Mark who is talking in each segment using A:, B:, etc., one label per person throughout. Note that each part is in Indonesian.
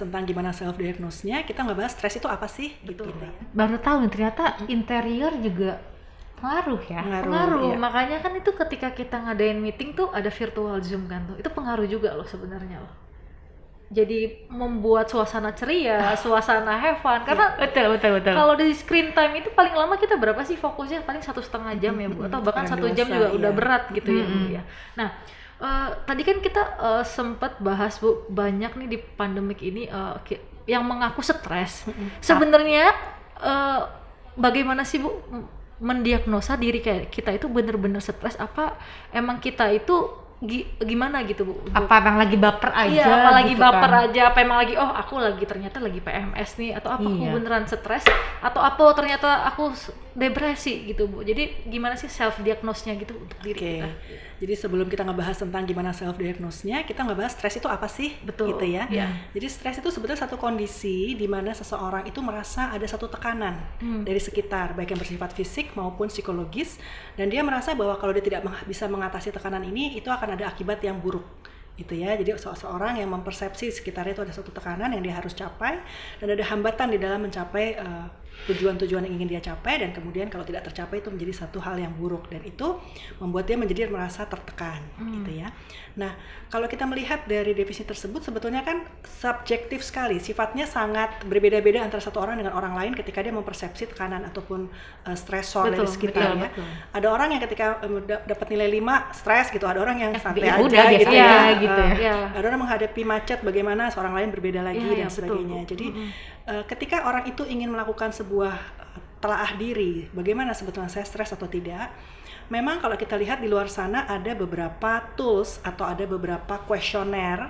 A: tentang gimana self diagnosnya, kita nggak bahas stres itu apa sih, gitu.
B: Baru tahu nih ternyata interior juga pengaruh ya.
C: Pengaruh.
A: Iya.
C: Makanya kan itu ketika kita ngadain meeting tuh ada virtual Zoom kan tuh. Itu pengaruh juga loh sebenarnya loh. Jadi membuat suasana ceria, suasana have fun. Karena
B: Betul.
C: kalau di screen time itu paling lama kita berapa sih fokusnya? Paling 1,5 jam ya Bu, atau bahkan 1 jam juga udah berat gitu ya Bu ya. Nah, tadi kan kita sempat bahas Bu, banyak nih di pandemik ini yang mengaku stres. Sebenarnya bagaimana sih Bu mendiagnosa diri kayak kita itu bener-bener stres, apa emang kita itu gimana gitu Bu?
B: Apa emang lagi baper aja?
C: Iya, apa lagi
B: gitu
C: baper
B: kan?
C: aja, apa emang lagi aku ternyata lagi PMS nih, atau apa aku
B: Iya.
C: beneran stres, atau apa ternyata aku depresi gitu Bu. Jadi gimana sih self diagnosnya gitu untuk diri kita?
A: Jadi sebelum kita ngebahas tentang gimana self diagnosnya, kita ngebahas stres itu apa sih?
C: Betul.
A: Gitu ya.
C: Iya.
A: Jadi stres itu sebetulnya satu kondisi di mana seseorang itu merasa ada satu tekanan dari sekitar, baik yang bersifat fisik maupun psikologis, dan dia merasa bahwa kalau dia tidak bisa mengatasi tekanan ini, itu akan ada akibat yang buruk. Gitu ya. Jadi seseorang yang mempersepsi sekitarnya itu ada satu tekanan yang dia harus capai, dan ada hambatan di dalam mencapai tujuan-tujuan yang ingin dia capai, dan kemudian kalau tidak tercapai itu menjadi satu hal yang buruk, dan itu membuat dia menjadi merasa tertekan gitu ya. Nah, kalau kita melihat dari definisi tersebut, sebetulnya kan subjektif sekali, sifatnya sangat berbeda-beda antara satu orang dengan orang lain ketika dia mempersepsi tekanan ataupun stresor dari sekitar ya. Ada orang yang ketika dapat nilai 5 stres gitu, ada orang yang santai aja
B: udah, biasa
A: gitu
B: aja
A: ya.
B: gitu ya.
A: Ada orang menghadapi macet bagaimana, seorang lain berbeda lagi dan sebagainya.
C: Betul.
A: Jadi ketika orang itu ingin melakukan sebuah telaah diri, bagaimana sebetulnya saya stres atau tidak, memang kalau kita lihat di luar sana ada beberapa tools atau ada beberapa kuesioner,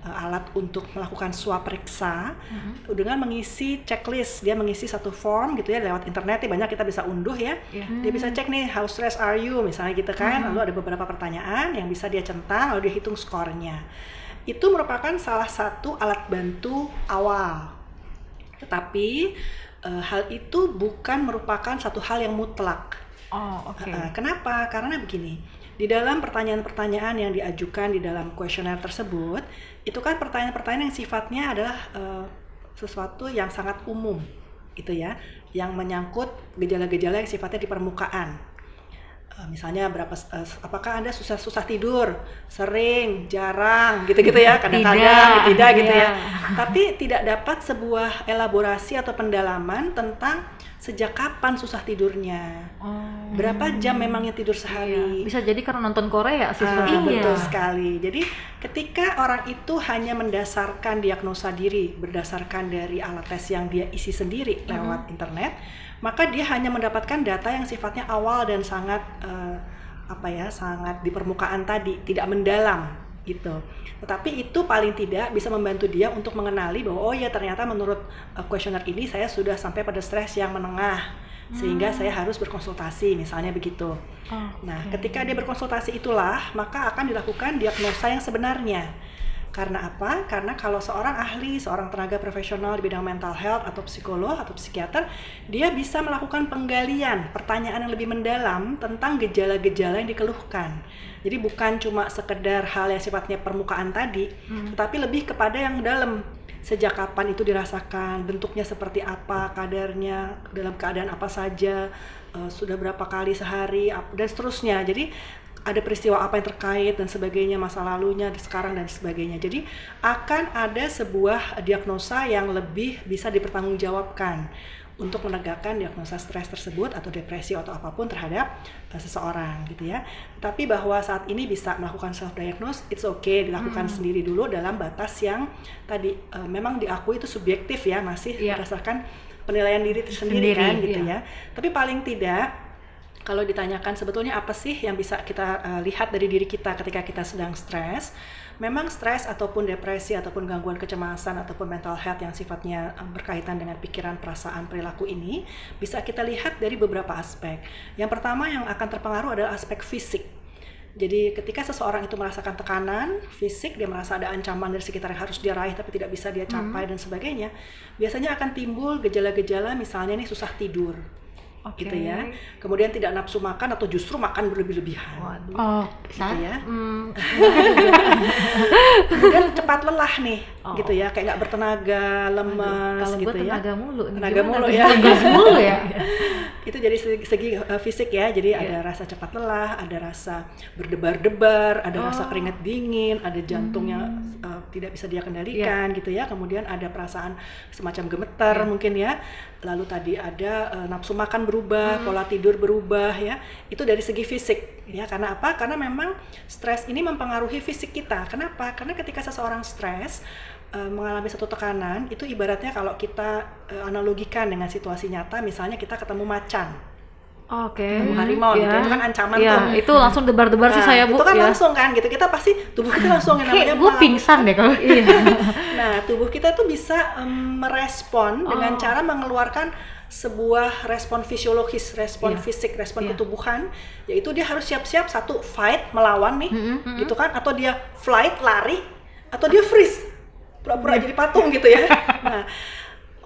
A: alat untuk melakukan swab periksa dengan mengisi checklist. Dia mengisi satu form gitu ya, lewat internet ya, banyak kita bisa unduh ya. Dia bisa cek nih, how stressed are you misalnya gitu kan. Lalu ada beberapa pertanyaan yang bisa dia centang, lalu dia hitung skornya. Itu merupakan salah satu alat bantu awal. Tetapi hal itu bukan merupakan satu hal yang mutlak. Kenapa? Karena begini, di dalam pertanyaan-pertanyaan yang diajukan di dalam kuesioner tersebut, itu kan pertanyaan-pertanyaan yang sifatnya adalah sesuatu yang sangat umum, gitu ya, yang menyangkut gejala-gejala yang sifatnya di permukaan. Misalnya apakah Anda susah tidur, sering, jarang, gitu-gitu ya, kadang-kadang tidak gitu ya. Tapi tidak dapat sebuah elaborasi atau pendalaman tentang sejak kapan susah tidurnya, berapa jam memangnya tidur sehari.
C: Bisa jadi karena nonton Korea sih.
A: Betul sekali. Jadi ketika orang itu hanya mendasarkan diagnosa diri berdasarkan dari alat tes yang dia isi sendiri lewat internet, maka dia hanya mendapatkan data yang sifatnya awal dan sangat sangat di permukaan tadi, tidak mendalam gitu. Tetapi itu paling tidak bisa membantu dia untuk mengenali bahwa oh ya, ternyata menurut kuesioner ini saya sudah sampai pada stres yang menengah, sehingga saya harus berkonsultasi misalnya begitu. Ketika dia berkonsultasi itulah maka akan dilakukan diagnosa yang sebenarnya. Karena apa? Karena kalau seorang ahli, seorang tenaga profesional di bidang mental health atau psikolog atau psikiater, dia bisa melakukan penggalian, pertanyaan yang lebih mendalam tentang gejala-gejala yang dikeluhkan. Jadi bukan cuma sekedar hal yang sifatnya permukaan tadi, tetapi lebih kepada yang dalam. Sejak kapan itu dirasakan, bentuknya seperti apa, kadarnya, dalam keadaan apa saja, sudah berapa kali sehari, dan seterusnya. Jadi ada peristiwa apa yang terkait dan sebagainya, masa lalunya, sekarang dan sebagainya. Jadi akan ada sebuah diagnosa yang lebih bisa dipertanggungjawabkan untuk menegakkan diagnosa stres tersebut atau depresi atau apapun terhadap seseorang gitu ya. Tapi bahwa saat ini bisa melakukan self diagnose, it's okay, dilakukan sendiri dulu dalam batas yang tadi memang diakui itu subjektif ya, masih berdasarkan penilaian diri sendiri kan gitu ya. Tapi paling tidak kalau ditanyakan sebetulnya apa sih yang bisa kita lihat dari diri kita ketika kita sedang stres, memang stres ataupun depresi ataupun gangguan kecemasan ataupun mental health yang sifatnya berkaitan dengan pikiran, perasaan, perilaku ini bisa kita lihat dari beberapa aspek. Yang pertama yang akan terpengaruh adalah aspek fisik. Jadi ketika seseorang itu merasakan tekanan fisik, dia merasa ada ancaman dari sekitar yang harus dia raih tapi tidak bisa dia capai dan sebagainya, biasanya akan timbul gejala-gejala misalnya nih susah tidur. gitu ya. Kemudian tidak nafsu makan atau justru makan berlebih-lebihan.
B: Oh,
A: gitu ya. Kemudian cepat lelah nih, gitu ya, kayak nggak bertenaga, lemas,
C: kalau
A: gitu
C: gue
A: ya.
C: tenaga mulu.
A: Tenaga mulu ya.
B: mulu ya.
A: Itu jadi segi fisik ya. Jadi ada rasa cepat lelah, ada rasa berdebar-debar, ada rasa keringat dingin, ada jantung yang tidak bisa dia kendalikan gitu ya. Kemudian ada perasaan semacam gemeter mungkin ya. Lalu tadi ada nafsu makan berubah, pola tidur berubah ya. Itu dari segi fisik ya. Karena apa? Karena memang stres ini mempengaruhi fisik kita. Kenapa? Karena ketika seseorang stres mengalami satu tekanan, itu ibaratnya kalau kita analogikan dengan situasi nyata, misalnya kita ketemu macan, ketemu harimau gitu, itu kan ancaman tuh.
C: Itu langsung debar-debar sih saya, Bu.
A: Itu kan langsung kan gitu, kita pasti tubuh kita langsung yang namanya
B: gue pingsan deh kalau.
A: Nah, tubuh kita tuh bisa merespon dengan cara mengeluarkan sebuah respon fisiologis, respon fisik, respon ketubuhan, yaitu dia harus siap-siap satu fight, melawan nih, gitu kan, atau dia flight, lari, atau dia freeze, pura-pura jadi patung gitu ya. Nah,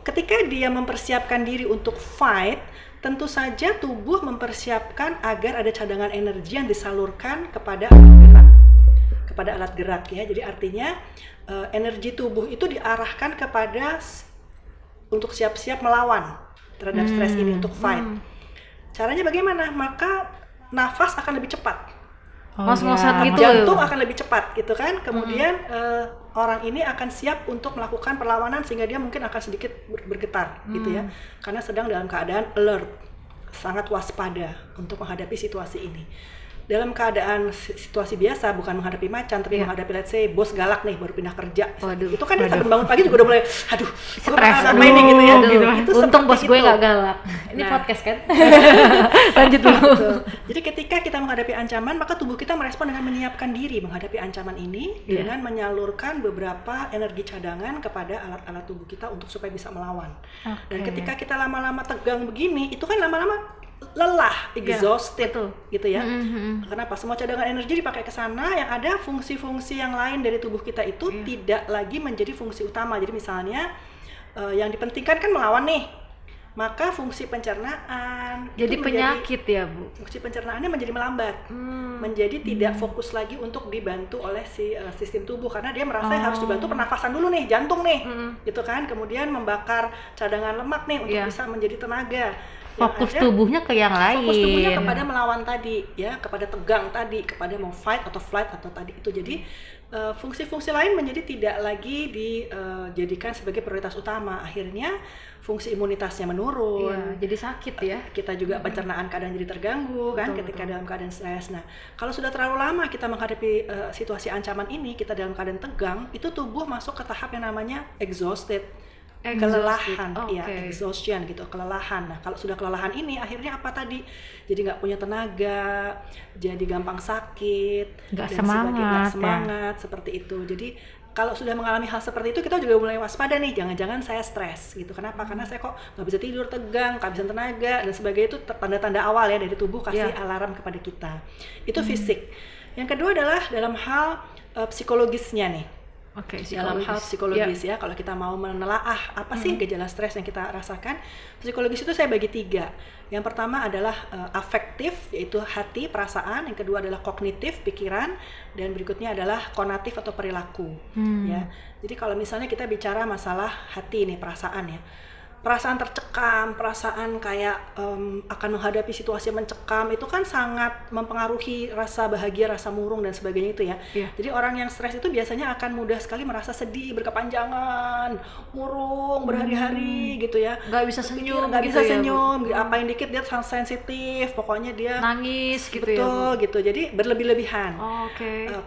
A: ketika dia mempersiapkan diri untuk fight, tentu saja tubuh mempersiapkan agar ada cadangan energi yang disalurkan kepada alat gerak ya. Jadi artinya energi tubuh itu diarahkan kepada untuk siap-siap melawan terhadap stres ini, untuk fight. Caranya bagaimana? Maka nafas akan lebih cepat.
C: Ngos-ngosan gitu,
A: jantung akan lebih cepat gitu kan. Kemudian orang ini akan siap untuk melakukan perlawanan sehingga dia mungkin akan sedikit bergetar gitu ya, karena sedang dalam keadaan alert, sangat waspada untuk menghadapi situasi ini. Dalam keadaan situasi biasa, bukan menghadapi macan, tapi menghadapi let's say bos galak nih, baru pindah kerja. Itu kan dia sampai bangun pagi juga udah mulai, aduh,
B: stres
A: apa ini gitu ya.
C: Itu untung bos gue nggak galak. Ini podcast kan?
A: Lanjut dulu. Jadi ketika kita menghadapi ancaman, maka tubuh kita merespon dengan menyiapkan diri menghadapi ancaman ini dengan menyalurkan beberapa energi cadangan kepada alat-alat tubuh kita untuk supaya bisa melawan. Dan ketika kita lama-lama tegang begini, itu kan lama-lama lelah, exhausted gitu ya. Kenapa? Semua cadangan energi dipakai ke sana, yang ada fungsi-fungsi yang lain dari tubuh kita itu tidak lagi menjadi fungsi utama. Jadi misalnya yang dipentingkan kan melawan nih, maka fungsi pencernaan
C: jadi penyakit ya, Bu.
A: Fungsi pencernaannya menjadi melambat, menjadi tidak fokus lagi untuk dibantu oleh si sistem tubuh, karena dia merasa yang harus dibantu pernafasan dulu nih, jantung nih, gitu kan. Kemudian membakar cadangan lemak nih untuk bisa menjadi tenaga.
B: Fokus tubuhnya ke yang lain.
A: Fokus tubuhnya kepada melawan tadi, ya, kepada tegang tadi, kepada mau fight atau flight atau tadi itu. Jadi fungsi-fungsi lain menjadi tidak lagi dijadikan sebagai prioritas utama. Akhirnya fungsi imunitasnya menurun.
C: Jadi sakit ya.
A: Kita juga pencernaan kadang jadi terganggu kan ketika dalam keadaan stres. Nah, kalau sudah terlalu lama kita menghadapi situasi ancaman ini, kita dalam keadaan tegang, itu tubuh masuk ke tahap yang namanya exhausted. Kelelahan, ya, exhaustion gitu, kelelahan. Nah, kalau sudah kelelahan ini akhirnya apa tadi? Jadi nggak punya tenaga, jadi gampang sakit,
B: nggak
A: semangat, seperti itu. Jadi kalau sudah mengalami hal seperti itu, kita juga mulai waspada nih, jangan-jangan saya stres gitu. Kenapa? Karena saya kok nggak bisa tidur, tegang, kehabisan tenaga dan sebagainya. Itu tanda-tanda awal ya dari tubuh kasih alarm kepada kita. Itu fisik. Yang kedua adalah dalam hal psikologisnya nih. Dalam hal psikologis ya, kalau kita mau menelaah apa sih gejala stres yang kita rasakan, psikologis itu saya bagi 3. Yang pertama adalah afektif, yaitu hati, perasaan. Yang kedua adalah kognitif, pikiran. Dan berikutnya adalah konatif atau perilaku. Ya. Jadi kalau misalnya kita bicara masalah hati nih, perasaan ya, perasaan tercekam, perasaan kayak akan menghadapi situasi mencekam, itu kan sangat mempengaruhi rasa bahagia, rasa murung dan sebagainya itu ya. Jadi orang yang stres itu biasanya akan mudah sekali merasa sedih berkepanjangan, murung berhari-hari gitu ya.
C: Nggak bisa senyum,
A: apain dikit dia sensitif, pokoknya dia
C: nangis gitu.
A: Betul ya, gitu. Jadi berlebih-lebihan.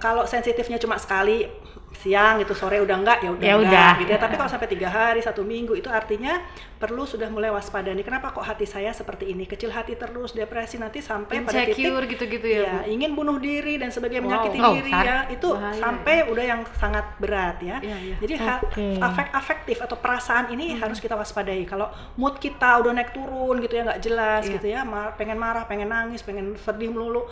A: Kalau sensitifnya cuma sekali, siang gitu, sore udah enggak, ya udah gitu ya. Tapi kalau sampai 3 hari, 1 minggu, itu artinya perlu sudah mulai waspada nih. Kenapa kok hati saya seperti ini, kecil hati terus, depresi, nanti sampai pada titik
C: gitu-gitu ya, Bu.
A: Ingin bunuh diri dan sebagainya, menyakiti diri ya. Itu sampai udah yang sangat berat ya. Jadi afektif atau perasaan ini harus kita waspadai. Kalau mood kita udah naik turun gitu ya, nggak jelas gitu ya, pengen marah, pengen nangis, pengen sedih melulu,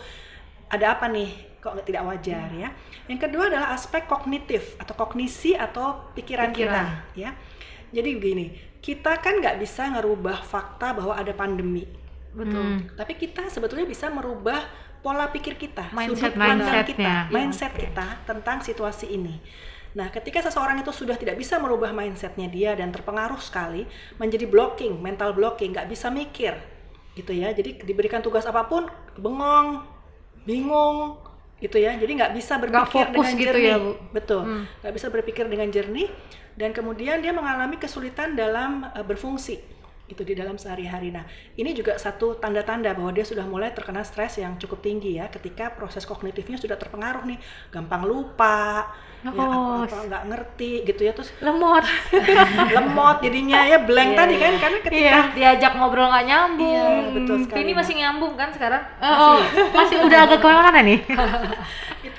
A: ada apa nih kok tidak wajar ya. Yang kedua adalah aspek kognitif atau kognisi atau pikiran kita ya. Jadi begini, kita kan nggak bisa ngerubah fakta bahwa ada pandemi
C: Betul.
A: Tapi kita sebetulnya bisa merubah pola pikir kita,
C: Mindset,
A: sudut pandang
B: mindsetnya.
A: kita, mindset kita tentang situasi ini. Nah, ketika seseorang itu sudah tidak bisa merubah mindsetnya dia dan terpengaruh sekali, menjadi blocking, mental blocking, nggak bisa mikir, gitu ya. Jadi diberikan tugas apapun, bengong, bingung, gitu ya. Jadi nggak bisa berpikir
C: fokus
A: dengan
C: gitu
A: jernih,
C: ya, Bu?
A: betul. Nggak bisa berpikir dengan jernih, dan kemudian dia mengalami kesulitan dalam berfungsi itu di dalam sehari-hari. Nah, ini juga satu tanda-tanda bahwa dia sudah mulai terkena stres yang cukup tinggi ya, ketika proses kognitifnya sudah terpengaruh nih, gampang lupa, ya apa nggak ngerti gitu ya, terus
B: lemot
A: jadinya ya blank tadi kan, karena ketika
C: diajak ngobrol nggak nyambung.
A: Iya, betul sekali.
C: Ini masih nyambung kan sekarang?
B: masih udah agak kemana-mana nih.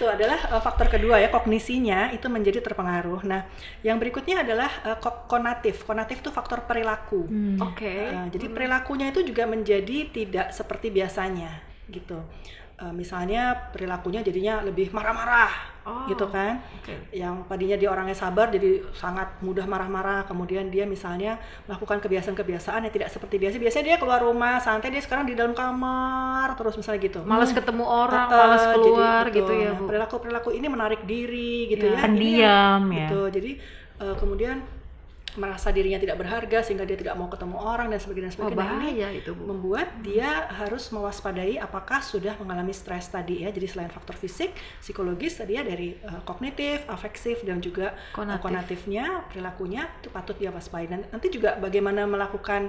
A: itu adalah faktor kedua ya, kognisinya itu menjadi terpengaruh. Nah, yang berikutnya adalah konatif. Konatif itu faktor perilaku.
C: Oke.
A: Jadi perilakunya itu juga menjadi tidak seperti biasanya gitu. Misalnya perilakunya jadinya lebih marah-marah, gitu kan? Yang tadinya dia orangnya sabar jadi sangat mudah marah-marah. Kemudian dia misalnya melakukan kebiasaan-kebiasaan yang tidak seperti biasa. Biasanya dia keluar rumah santai, dia sekarang di dalam kamar terus misalnya gitu.
C: Malas ketemu orang, malas keluar
A: jadi,
C: gitu ya, Bu.
A: Perilaku-perilaku ini menarik diri gitu ya.
B: Pendiam
A: Ini,
B: ya.
A: Betul. Jadi kemudian merasa dirinya tidak berharga sehingga dia tidak mau ketemu orang dan sebagainya.
C: Bahaya itu, Bu.
A: Membuat dia harus mewaspadai apakah sudah mengalami stres tadi ya. Jadi selain faktor fisik, psikologis tadi ya, dari kognitif, afektif dan juga konatifnya, perilakunya itu patut dia waspadai. Dan nanti juga bagaimana melakukan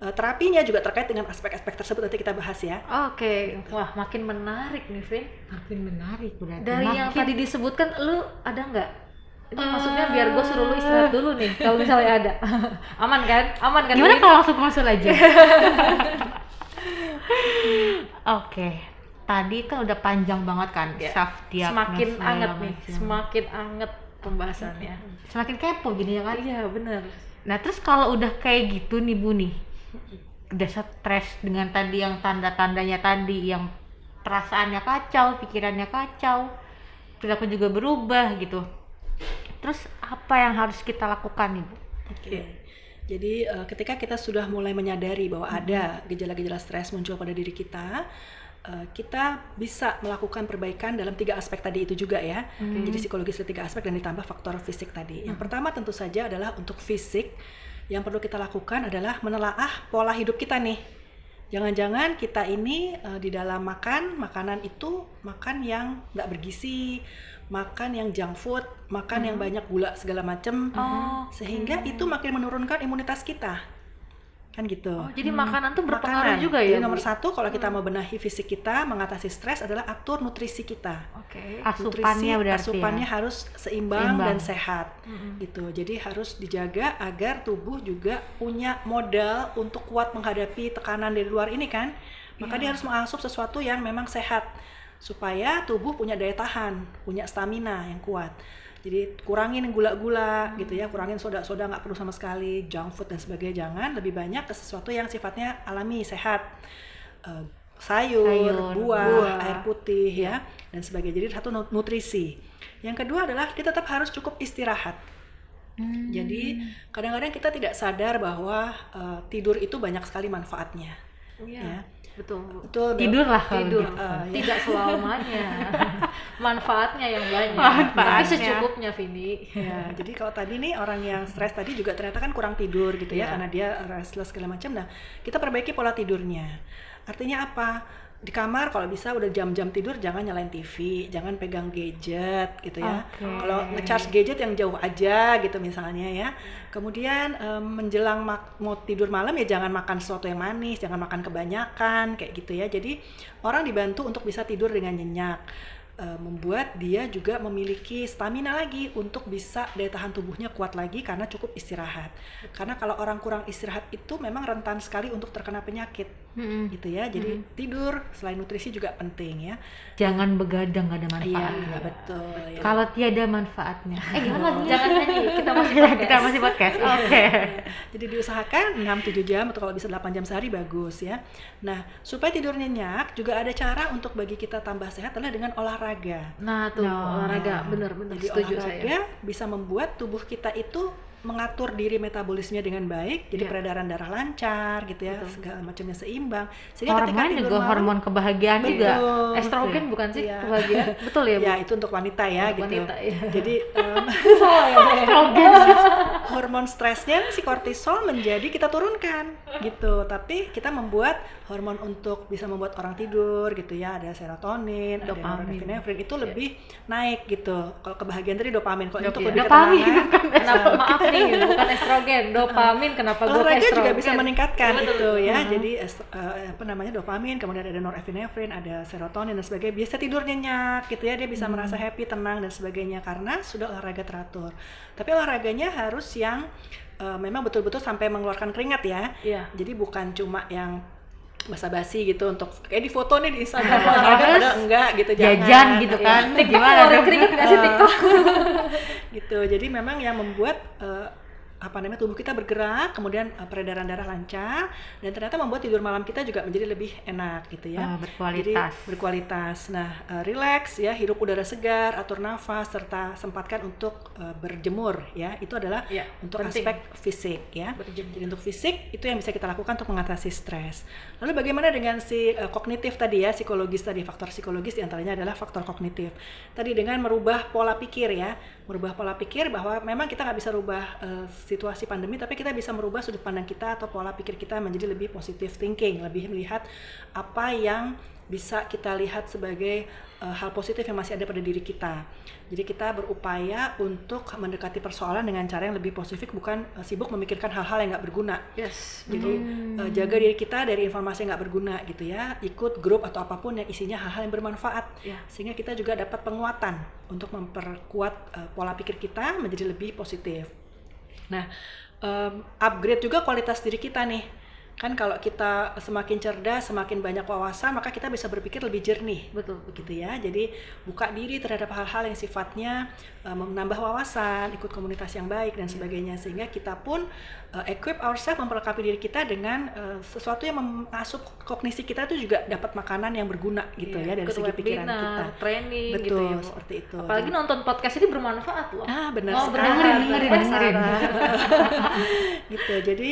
A: terapinya juga terkait dengan aspek-aspek tersebut nanti kita bahas ya.
C: Oke. Wah, makin menarik nih, Vin.
B: Makin menarik berarti.
C: Dari yang tadi disebutkan, lu ada nggak? Ini maksudnya biar gue suruh lu istirahat dulu nih, kalau misalnya ada. Aman kan? Aman kan?
B: Gimana kalau langsung konsul aja? Oke. Tadi kan udah panjang banget kan self diagnosis.
C: Semakin anget nih, semakin anget pembahasannya.
B: Semakin kepo gini ya kan?
C: Iya, benar.
B: Nah, terus kalau udah kayak gitu nih Bu nih, udah stres dengan tadi yang tanda-tandanya tadi, yang perasaannya kacau, pikirannya kacau, perilaku juga berubah gitu. Terus apa yang harus kita lakukan nih Bu?
A: Oke. Jadi ketika kita sudah mulai menyadari bahwa ada gejala-gejala stres muncul pada diri kita, kita bisa melakukan perbaikan dalam 3 aspek tadi itu juga ya. Jadi psikologis ada 3 aspek dan ditambah faktor fisik tadi. Yang pertama tentu saja adalah untuk fisik, yang perlu kita lakukan adalah menelaah pola hidup kita nih. Jangan-jangan kita ini di dalam makanan itu makan yang nggak bergizi, makan yang junk food, makan yang banyak gula segala macem, sehingga itu makin menurunkan imunitas kita, kan gitu.
C: Jadi makanan tuh berpengaruh juga ya.
A: Jadi nomor 1 kalau kita mau benahi fisik kita, mengatasi stres adalah atur nutrisi kita.
B: Asupannya berarti
A: asupannya
B: ya?
A: harus seimbang dan sehat, gitu. Jadi harus dijaga agar tubuh juga punya modal untuk kuat menghadapi tekanan dari luar ini kan. Maka dia harus mengasup sesuatu yang memang sehat, supaya tubuh punya daya tahan, punya stamina yang kuat. Jadi kurangin gula-gula gitu ya, kurangin soda-soda nggak perlu sama sekali, junk food dan sebagainya jangan, lebih banyak ke sesuatu yang sifatnya alami, sehat. Sayur, buah, air putih ya dan sebagainya. Jadi satu nutrisi. Yang kedua adalah kita tetap harus cukup istirahat. Jadi kadang-kadang kita tidak sadar bahwa tidur itu banyak sekali manfaatnya. Ya.
C: Betul.
B: Tidur lah
C: tidur tidak selamanya. Manfaatnya yang banyak. Tapi secukupnya, Vini.
A: Ya, jadi kalau tadi nih orang yang stres tadi juga ternyata kan kurang tidur gitu ya, karena dia restless segala macam. Nah, kita perbaiki pola tidurnya. Artinya apa? Di kamar kalau bisa udah jam-jam tidur jangan nyalain TV, jangan pegang gadget gitu ya. Kalau nge-charge gadget yang jauh aja gitu misalnya ya. Kemudian menjelang mau tidur malam ya jangan makan sesuatu yang manis, jangan makan kebanyakan kayak gitu ya. Jadi orang dibantu untuk bisa tidur dengan nyenyak. Membuat dia juga memiliki stamina lagi untuk bisa daya tahan tubuhnya kuat lagi karena cukup istirahat. Karena kalau orang kurang istirahat itu memang rentan sekali untuk terkena penyakit, gitu ya. Jadi tidur selain nutrisi juga penting ya.
B: Jangan begadang, gak ada manfaat.
A: Iya betul. Ya.
B: Kalau tiada manfaatnya.
C: Gimana lagi? Jangan nyanyi, kita masih podcast.
B: Oke.
A: Jadi diusahakan 6-7 jam atau kalau bisa 8 jam sehari bagus ya. Nah supaya tidur nyenyak juga ada cara untuk bagi kita tambah sehat adalah dengan olahraga.
C: Nah tuh olahraga bener-bener
A: Jadi
C: setuju
A: olahraga
C: saya.
A: bisa membuat tubuh kita itu mengatur diri metabolisme dengan baik, jadi
C: Iya.
A: peredaran darah lancar gitu ya,
C: Betul.
A: segala macamnya seimbang. Sehingga ketika
B: Hormon
A: tidur
B: juga
A: malam,
B: hormon kebahagiaan
A: betul,
B: juga.
C: Estrogen bukan sih
A: Iya.
C: kebahagiaan? Betul ya, Bu?
A: Ya itu untuk wanita ya
C: Untuk
A: gitu.
C: wanita, ya.
A: Jadi
C: Salah ya, Bu, ya?
A: hormon stresnya si kortisol menjadi kita turunkan gitu. Tapi kita membuat hormon untuk bisa membuat orang tidur gitu ya, ada serotonin, ada
C: Dopamin.
A: norepinefrin itu lebih naik gitu. Kalau kebahagiaan tadi dopamin, kalau untuk
C: Iya.
A: lebih
B: Dopamin,
A: ketenangan,
C: Kenapa maaf nih, bukan estrogen, dopamin. Kenapa gue
A: olahraga
C: estrogen?
A: juga bisa meningkatkan
C: Betul,
A: itu
C: betul.
A: ya. Jadi apa namanya, dopamin, kemudian ada norepinefrin, ada serotonin dan sebagainya. Biasa tidur nyenyak gitu ya, dia bisa merasa happy, tenang dan sebagainya karena sudah olahraga teratur. Tapi olahraganya harus yang memang betul-betul sampai mengeluarkan keringat ya.
C: Iya.
A: Jadi bukan cuma yang basa-basi gitu untuk kayak di foto nih di Instagram olahraga padahal enggak gitu,
B: Jajan
A: jangan.
B: gitu
A: Iya.
B: kan. Gimana
C: Keluarin
B: dong?
C: keringet nggak sih TikTok?
A: Gitu. Jadi memang yang membuat tubuh kita bergerak, kemudian peredaran darah lancar, dan ternyata membuat tidur malam kita juga menjadi lebih enak gitu ya.
B: Berkualitas.
A: Jadi berkualitas. Nah, relax ya, hirup udara segar, atur nafas, serta sempatkan untuk berjemur ya. Itu adalah
C: Iya,
A: untuk
C: penting.
A: aspek fisik ya.
C: Berjemur.
A: Jadi untuk fisik itu yang bisa kita lakukan untuk mengatasi stres. Lalu bagaimana dengan si kognitif tadi ya, psikologis tadi, faktor psikologis diantaranya adalah faktor kognitif. Tadi dengan merubah pola pikir ya, merubah pola pikir bahwa memang kita nggak bisa rubah situasi pandemi, tapi kita bisa merubah sudut pandang kita atau pola pikir kita menjadi lebih positive thinking, lebih melihat apa yang bisa kita lihat sebagai hal positif yang masih ada pada diri kita. Jadi kita berupaya untuk mendekati persoalan dengan cara yang lebih positif, bukan sibuk memikirkan hal-hal yang nggak berguna.
C: Yes.
A: Jadi jaga diri kita dari informasi yang nggak berguna gitu ya. Ikut grup atau apapun yang isinya hal-hal yang bermanfaat,
C: Ya.
A: sehingga kita juga dapat penguatan untuk memperkuat pola pikir kita menjadi lebih positif. Nah, upgrade juga kualitas diri kita nih. Kan kalau kita semakin cerdas, semakin banyak wawasan, maka kita bisa berpikir lebih jernih.
C: Betul.
A: Begitu ya. Jadi buka diri terhadap hal-hal yang sifatnya menambah wawasan, ikut komunitas yang baik dan sebagainya, sehingga kita pun equip ourselves, memperlengkapi diri kita dengan sesuatu yang mengasup kognisi kita itu juga dapat makanan yang berguna gitu ya dari
C: Ikut
A: segi pikiran
C: webinar,
A: kita.
C: training
A: Betul,
C: gitu ya, Bu.
A: seperti itu.
C: Apalagi nonton podcast ini bermanfaat loh.
A: Benar
C: Oh,
A: sekali.
B: dengerin.
A: Gitu. Jadi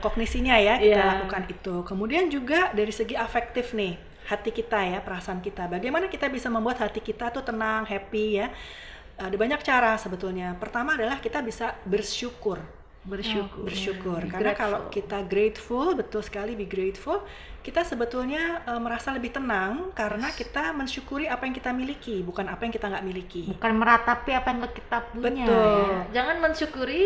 A: kognisinya ya kita
C: Iya.
A: lakukan itu. Kemudian juga dari segi afektif nih, hati kita ya, perasaan kita. Bagaimana kita bisa membuat hati kita tuh tenang, happy ya? Ada banyak cara sebetulnya. Pertama adalah kita bisa bersyukur. Bersyukur.
C: Be
A: Karena
C: grateful.
A: kalau kita grateful, betul sekali, be grateful, kita sebetulnya merasa lebih tenang karena kita mensyukuri apa yang kita miliki, bukan apa yang kita nggak miliki.
B: Bukan meratapi apa yang kita punya.
A: Betul.
B: Ya.
C: Jangan mensyukuri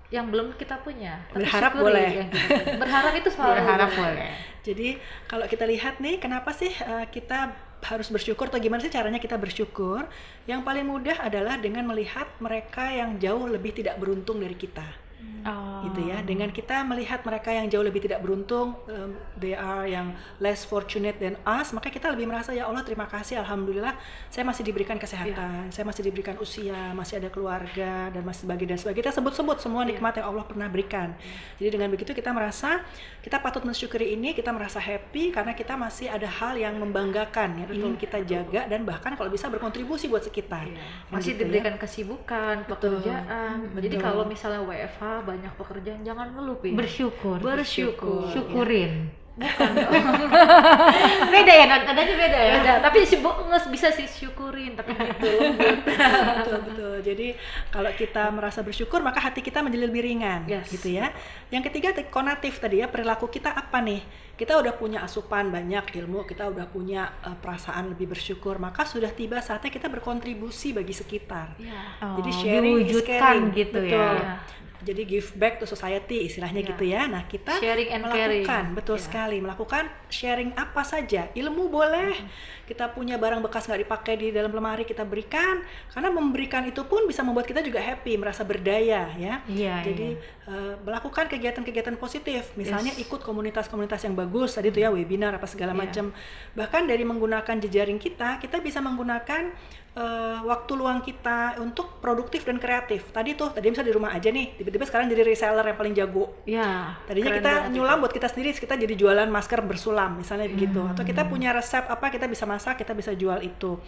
C: yang belum kita punya. Tapi
A: Berharap
C: syukuri
A: boleh.
C: yang kita punya. Berharap itu selalu
B: Berharap boleh.
A: Jadi kalau kita lihat nih, kenapa sih kita harus bersyukur atau gimana sih caranya kita bersyukur? Yang paling mudah adalah dengan melihat mereka yang jauh lebih tidak beruntung dari kita. Gitu ya, dengan kita melihat mereka yang jauh lebih tidak beruntung, they are yang less fortunate than us, maka kita lebih merasa, ya Allah terima kasih, alhamdulillah saya masih diberikan kesehatan, saya masih diberikan usia, masih ada keluarga dan masih sebagainya. Kita sebut-sebut semua nikmat yang Allah pernah berikan. Jadi dengan begitu kita merasa kita patut mensyukuri ini, kita merasa happy karena kita masih ada hal yang membanggakan yang ingin kita jaga dan bahkan kalau bisa berkontribusi buat sekitar.
C: masih
A: Gitu ya.
C: diberikan kesibukan, pekerjaan. Jadi
A: Betul.
C: kalau misalnya WFH banyak pekerjaan, jangan ngeluh ya.
B: Bersyukur.
C: Bersyukur.
B: Syukurin. Beda ya, nadanya beda ya.
C: Beda, tapi nggak bisa sih syukurin, tapi gitu lembut.
A: Betul. Jadi kalau kita merasa bersyukur maka hati kita menjadi lebih ringan,
C: Yes.
A: gitu ya. Yang ketiga konatif tadi ya, perilaku kita apa nih? Kita udah punya asupan banyak ilmu, kita udah punya perasaan lebih bersyukur, maka sudah tiba saatnya kita berkontribusi bagi sekitar. Jadi sharing is
B: diwujudkan
A: caring.
B: gitu
A: Betul.
B: ya.
A: Jadi give back to society istilahnya
C: Ya.
A: gitu ya. Nah kita
C: Sharing and
A: melakukan,
C: caring.
A: betul
C: Ya.
A: sekali, melakukan sharing apa saja. Ilmu boleh, kita punya barang bekas nggak dipakai di dalam lemari kita berikan, karena memberikan itu pun bisa membuat kita juga happy, merasa berdaya ya.
B: Iya,
A: Jadi melakukan kegiatan-kegiatan positif, misalnya
C: Yes.
A: ikut komunitas-komunitas yang bagus tadi tuh ya, webinar apa segala
C: Iya.
A: macam. Bahkan dari menggunakan jejaring kita bisa menggunakan waktu luang kita untuk produktif dan kreatif. Tadi misalnya di rumah aja nih, tiba-tiba sekarang jadi reseller yang paling jago.
C: Ya,
A: Tadinya
C: keren
A: kita
C: banget
A: nyulam
C: itu.
A: buat kita sendiri, kita jadi jualan masker bersulam misalnya begitu. Atau kita punya resep apa, kita bisa masak, kita bisa jual itu.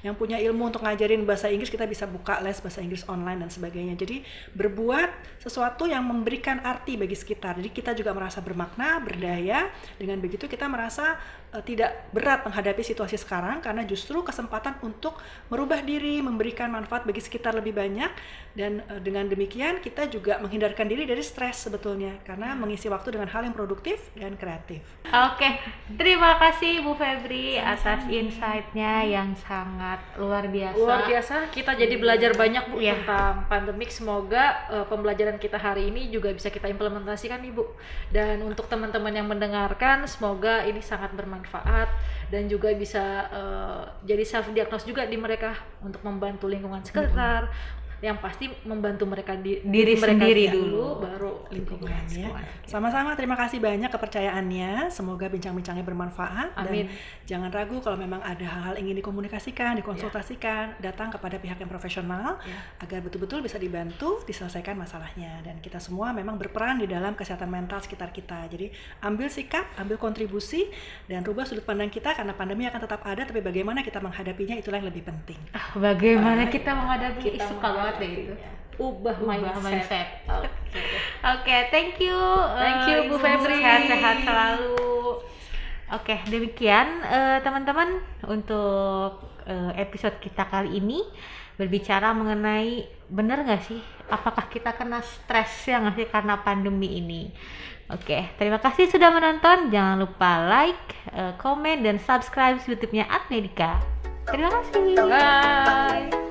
A: Yang punya ilmu untuk ngajarin bahasa Inggris, kita bisa buka les bahasa Inggris online dan sebagainya. Jadi berbuat sesuatu yang memberikan arti bagi sekitar. Jadi kita juga merasa bermakna, berdaya. Dengan begitu kita merasa tidak berat menghadapi situasi sekarang, karena justru kesempatan untuk merubah diri, memberikan manfaat bagi sekitar lebih banyak. Dan dengan demikian kita juga menghindarkan diri dari stres sebetulnya, karena mengisi waktu dengan hal yang produktif dan kreatif.
B: Oke, terima kasih Bu Febri atas insight-nya yang sangat luar biasa.
C: Luar biasa, kita jadi belajar banyak Bu
B: Iya.
C: tentang pandemik. Semoga pembelajaran kita hari ini juga bisa kita implementasikan nih Bu. Dan untuk teman-teman yang mendengarkan, semoga ini sangat bermanfaat dan juga bisa jadi self diagnose juga di mereka untuk membantu lingkungan sekitar. Yang pasti membantu mereka
B: Diri
C: mereka
B: sendiri
C: dulu,
B: dulu.
C: baru
A: Lingkungan ya.
B: Lingkungan.
A: Sama-sama, terima kasih banyak kepercayaannya. Semoga bincang-bincangnya bermanfaat.
C: Amin.
A: Dan jangan ragu kalau memang ada hal-hal ingin dikomunikasikan, dikonsultasikan, datang kepada pihak yang profesional agar betul-betul bisa dibantu diselesaikan masalahnya. Dan kita semua memang berperan di dalam kesehatan mental sekitar kita. Jadi ambil sikap, ambil kontribusi, dan rubah sudut pandang kita, karena pandemi akan tetap ada, tapi bagaimana kita menghadapinya itulah yang lebih penting.
B: Bagaimana kita menghadapi
C: Kita
B: suka banget deh itu.
C: ubah mindset.
B: mindset.
C: Oke.
B: Oke, thank you.
C: Thank you, Bu
B: Ibu.
C: Febri.
B: Sehat-sehat selalu. Oke, demikian teman-teman untuk episode kita kali ini berbicara mengenai benar nggak sih, apakah kita kena stres ya nggak sih karena pandemi ini. Oke, terima kasih sudah menonton. Jangan lupa like, komen, dan subscribe YouTube-nya Admedika. Terima kasih.
C: Bye.